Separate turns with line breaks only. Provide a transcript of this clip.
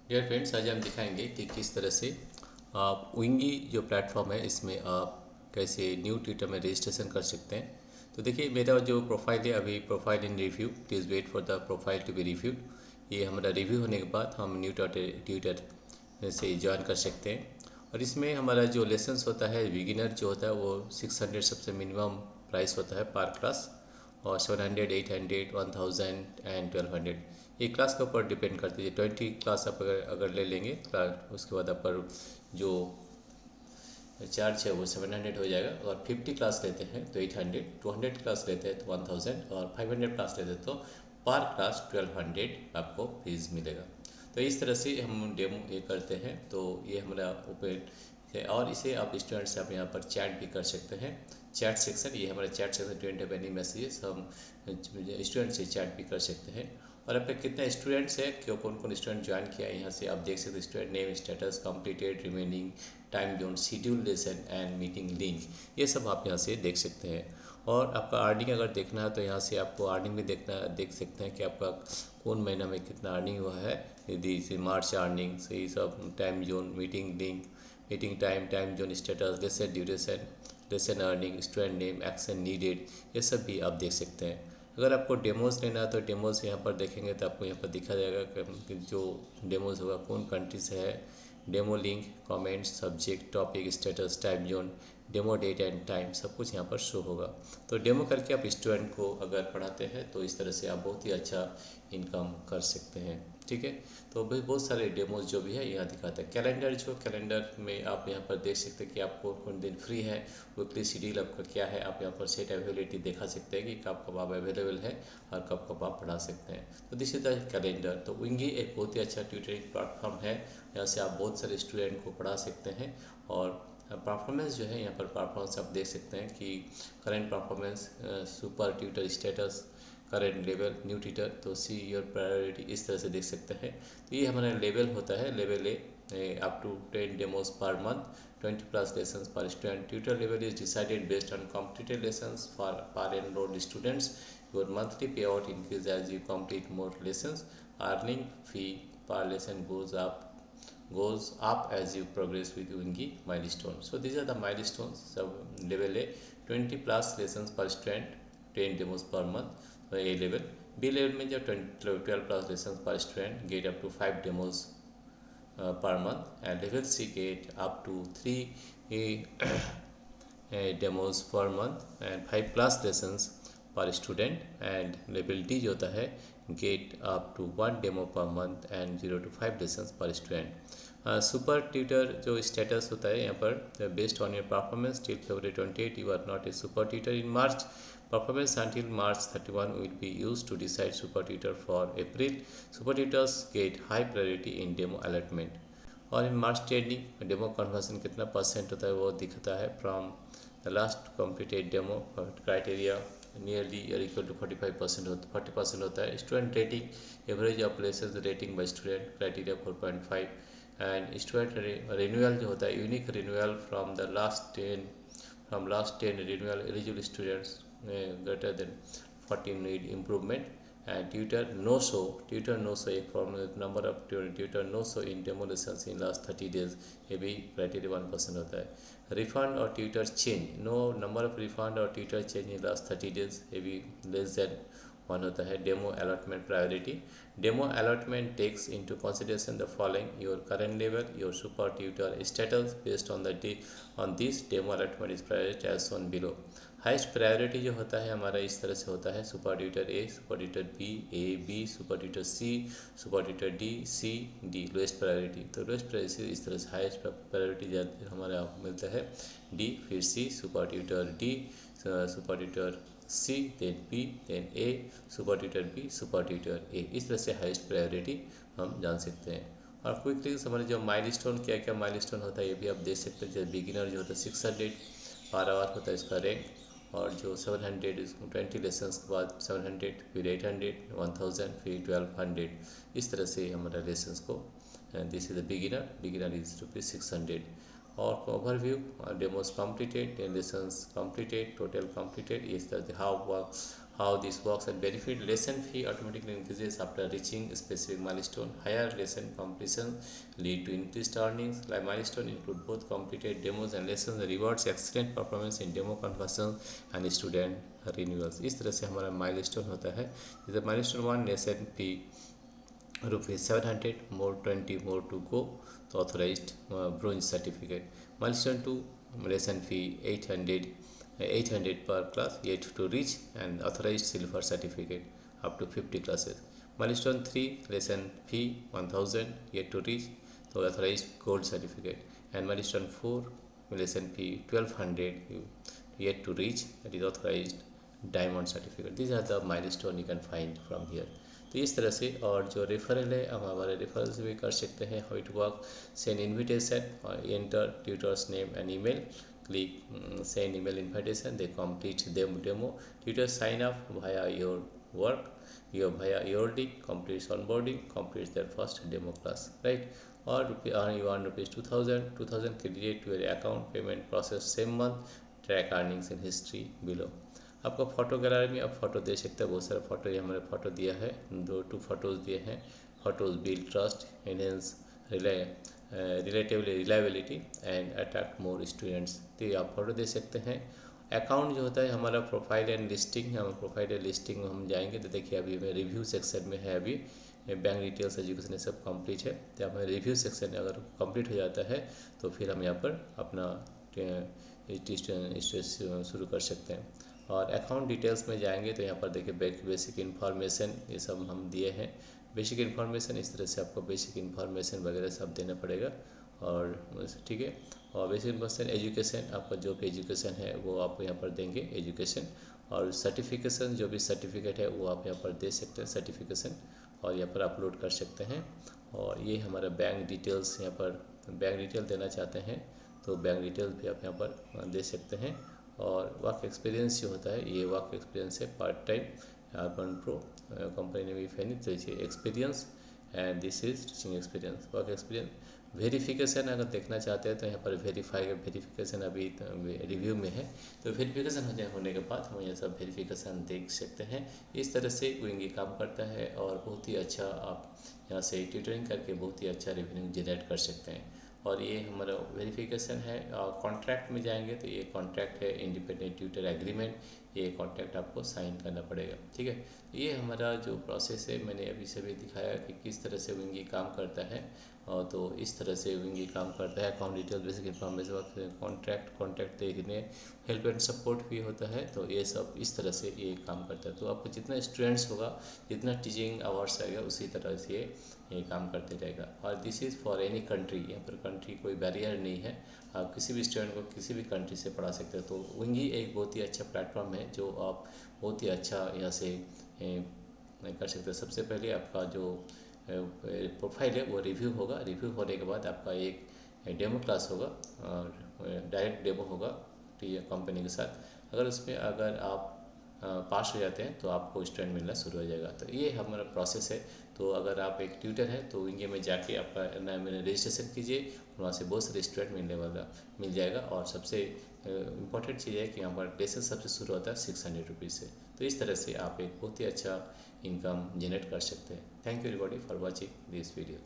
Dear friends, आज हम दिखाएंगे कि किस तरह से आप विंगी जो प्लेटफॉर्म है इसमें आप कैसे न्यू ट्विटर में रजिस्ट्रेशन कर सकते हैं। तो देखिए, मेरा जो प्रोफाइल है अभी profile in review, please wait for the profile to be reviewed. ये हमारा रिव्यू होने के बाद हम न्यू ट्विटर से ज्वाइन कर सकते हैं। और इसमें हमारा जो लेसन्स होता है बिगिनर जो होता है वो 600 सबसे मिनिमम प्राइस होता है पर क्लास, और 700, 800, 1000 एंड 1200 ये क्लास के ऊपर डिपेंड करती है। 20 क्लास आप अगर ले लेंगे क्लास, उसके बाद आप पर जो चार्ज है वो 700 हो जाएगा। और 50 क्लास लेते हैं तो 800, 200 क्लास लेते हैं तो 1000, और 500 क्लास लेते हैं तो पर क्लास 1200 आपको फीस मिलेगा। तो इस तरह से हम डेमो ये करते हैं। तो ये हमारा ओपन है, और इसे आप स्टूडेंट से आप यहाँ पर चैट भी कर सकते हैं। चैट सेक्शन, ये हमारा चैट सेक्शन, 20 एनी मैसेजेस हम स्टूडेंट से चैट भी कर सकते हैं। और अब तक कितने स्टूडेंट्स हैं, क्यों कौन कौन स्टूडेंट ज्वाइन किया है, यहाँ से आप देख सकते हैं। Student name, status, completed, remaining, time zone, schedule lesson and meeting link, ये सब आप यहाँ से देख सकते हैं। और आपका अर्निंग अगर देखना है तो यहाँ से आपको अर्निंग भी देख सकते हैं कि आपका कौन महीना में कितना अर्निंग हुआ है। यदि इसे मार्च अर्निंग से ये सब, time zone, meeting link, meeting time, time zone, status, lesson duration, lesson earning, student name, action needed, ये सब भी आप देख सकते हैं। अगर आपको डेमोज़ लेना है तो डेमोज़ यहाँ पर देखेंगे तो आपको यहाँ पर दिखा जाएगा कि जो डेमोज़ होगा कौन कंट्री से है। Demo link, comments, subject, topic, status, time zone, demo date and time, सब कुछ यहाँ पर शो होगा। तो डेमो करके आप स्टूडेंट को अगर पढ़ाते हैं तो इस तरह से आप बहुत ही अच्छा इनकम कर सकते हैं। ठीक है, तो भाई बहुत सारे डेमोज जो भी है यहाँ दिखाते हैं। कैलेंडर, जो कैलेंडर में आप यहाँ पर देख सकते हैं कि आपको कौन दिन फ्री है, वीकली शेड्यूल आपका क्या है। आप यहाँ पर सेट अवेलेबिलिटी दिखा सकते हैं कि कब कब आप अवेलेबल है और कब कब आप पढ़ा सकते हैं। तो दिस इज द कैलेंडर। तो विंगी एक बहुत ही अच्छा ट्यूटरिंग प्लेटफॉर्म है, यहाँ से आप बहुत सारे स्टूडेंट को पढ़ा सकते हैं। और परफॉर्मेंस जो है यहाँ पर परफॉर्मेंस आप देख सकते हैं कि current performance, super tutor status, current level, new tutor, तो सी योर प्रायोरिटी, इस तरह से देख सकते हैं। तो ये हमारा लेवल होता है, level A up to 10 demos per month, 20 plus lessons per student. Tutor level is decided based on completed lessons for per enrolled students. Your monthly payout increases as you complete more lessons. Earning fee per lesson goes up as you progress with Wingy milestone. So these are the milestones. So level A, 20 plus lessons per student, 10 demos per month. So A level. B level में जब 12 plus lessons per student, get up to 5 demos per month. And level C get up to 3 demos per month and 5 plus lessons per student. And level D जो होता है get up to 1 demo per month and 0 to 5 lessons per student. Super tutor जो status होता है यहाँ पर, based on your performance till February 28 you are not a super tutor in March, performance until March 31 will be used to decide super tutor for April. Super tutors get high priority in demo allotment. और इन marks trending demo conversion कितना percent होता है वो दिखता है from the last completed demo criteria, nearly और equal to 45% होता 40% होता है। Student rating, average of lesson rating by student criteria 4.5। And student renewal जो होता है, unique renewal from last 10 renewal eligible students greater than 14 need improvement. And tutor no show एक form number of tutor no show in demo lessons in last 30 days, ये भी criteria 1% होता है। Refund और tutor change, no number of refund और tutor change in last 30 days, ये भी less than 1 होता है। Demo allotment priority, demo allotment takes into consideration the following your current level, your super tutor status, based on the day on this demo allotment is priority as shown below. Highest priority जो होता है हमारा इस तरह से होता है, super tutor A, super tutor B, A B, super tutor C, super tutor D, C D. Lowest priority, तो लोएस्ट प्रायोरिटी इस तरह से, हाइस्ट प्रायोरिटी हमारा मिलता है डी, फिर C, super tutor D, super tutor C, then B, then A, super tutor B, super tutor A. इस तरह से हाइस्ट प्रायोरिटी हम जान सकते हैं। और क्विकली हमारे जो माइलस्टोन, क्या क्या माइलस्टोन होता है ये भी आप देख सकते हैं। जैसे बिगिनर जो होता है 600 पर आवर होता है इसका रैंक, और जो 700 इसको 20 लेसन्स के बाद 700, फिर 800, 1000, फिर 1200, इस तरह से हमारा लेसन्स को। This is the beginner is ₹600। और overview, demos completed, 10 lessons completed, total completed, इस तरह से how work how this works and benefit. Lesson fee automatically increases after reaching a specific milestone. Higher lesson completion lead to increased earnings. Like milestone include both completed demos and lessons. Rewards excellent performance in demo conversion and student renewals. इस तरह से हमारा milestone होता है. जैसे milestone 1 lesson fee ₹700, more 20 more to go, तो authorized bronze certificate. Milestone 2 lesson fee 800 per class yet to reach and authorized silver certificate up to 50 classes. Milestone 3 lesson fee 1000 yet to reach, so authorized gold certificate. And milestone 4 lesson fee 1200 yet to reach, that is authorized diamond certificate. These are the milestone you can find from here. तो इस तरह से. और जो referral है हम हमारे referral से भी कर सकते हैं. How it work, send invitation और enter tutors name and email, click send email invitation, they complete them demo, tutor sign up via your work, via your link, completes onboarding, completes their first demo class, right? Or you earn rupees 2000 credited to your account, payment process same month, track earnings in history below. आपका photo gallery में आप photo दे सकते हैं. बहुत सारे photo, ये हमारे photo दिया है, 2 फोटोज़ दिए हैं. Photos build trust, enhance reliability and attract more students. तो ये आप फोटो दे सकते हैं. अकाउंट जो होता है हमारा प्रोफाइल एंड लिस्टिंग, हम प्रोफाइल एंड लिस्टिंग में हम जाएंगे तो देखिए अभी मैं रिव्यू सेक्शन में है. अभी बैंक डिटेल्स एजुकेशन सब कंप्लीट है. तो हमें रिव्यू सेक्शन अगर कंप्लीट हो जाता है तो फिर हम यहाँ पर अपना शुरू कर सकते हैं. और अकाउंट डिटेल्स में जाएंगे तो यहाँ पर देखिए बेसिक इन्फॉर्मेशन ये सब हम दिए हैं. बेसिक इन्फॉर्मेशन इस तरह से आपको बेसिक इन्फॉर्मेशन वगैरह सब देना पड़ेगा. और ठीक है. और बेसिक इन्फॉर्मेशन एजुकेशन, आपका जो भी एजुकेशन है वो आप यहाँ पर देंगे एजुकेशन. और सर्टिफिकेशन, जो भी सर्टिफिकेट है वो आप यहाँ पर दे सकते हैं सर्टिफिकेशन, और यहाँ पर अपलोड कर सकते हैं. और ये हमारा बैंक डिटेल्स, यहाँ पर बैंक डिटेल देना चाहते हैं तो बैंक डिटेल्स भी आप यहाँ पर दे सकते हैं. और वर्क एक्सपीरियंस जो होता है ये वर्क एक्सपीरियंस है part time urban pro company ने भी फैनी, तो ये experience and this is teaching experience. Work experience verification अगर देखना चाहते हैं तो यहाँ पर वेरिफिकेशन अभी रिव्यू में है. तो वेरिफिकेशन होने के बाद हम ये सब वेरिफिकेशन देख सकते हैं. इस तरह से विंगी काम करता है और बहुत ही अच्छा आप यहाँ से ट्यूटरिंग करके बहुत ही अच्छा रेवेन्यू जनरेट कर सकते हैं. और ये हमारा वेरिफिकेशन है. कॉन्ट्रैक्ट में जाएंगे तो ये कॉन्ट्रैक्ट है इंडिपेंडेंट ट्यूटर एग्रीमेंट, ये कॉन्ट्रैक्ट आपको साइन करना पड़ेगा. ठीक है. ये हमारा जो प्रोसेस है मैंने अभी से भी दिखाया कि किस तरह से विंगी काम करता है. तो इस तरह से विंगी काम करता है. Account detail, basic information, contract देखने, हेल्प एंड सपोर्ट भी होता है. तो ये सब इस तरह से ये काम करता है. तो आपको जितना स्टूडेंट्स होगा, जितना टीचिंग आवर्स आएगा उसी तरह से ये काम करते रहेगा. और this is for any country, यहाँ पर कंट्री कोई बैरियर नहीं है. आप किसी भी स्टूडेंट को किसी भी कंट्री से पढ़ा सकते हैं. तो विंगी एक बहुत ही अच्छा प्लेटफॉर्म है जो आप बहुत ही अच्छा यहाँ से कर सकते हैं. सबसे पहले आपका जो प्रोफाइल है वो रिव्यू होगा. रिव्यू होने के बाद आपका एक डेमो क्लास होगा और डायरेक्ट डेमो होगा कंपनी के साथ. अगर उसमें अगर आप पास हो जाते हैं तो आपको स्टूडेंट मिलना शुरू हो जाएगा. तो ये हमारा प्रोसेस है. तो अगर आप एक ट्यूटर हैं तो विंगी में जाके आपका रजिस्ट्रेशन कीजिए. वहाँ से बहुत सारे स्टूडेंट मिल जाएगा. और सबसे इम्पॉर्टेंट चीज़ है कि यहाँ पर लेसन सबसे शुरू होता है 600 रुपीज़ से. तो इस तरह से आप एक बहुत ही अच्छा इनकम जनरेट कर सकते हैं. Thank you everybody for watching this video.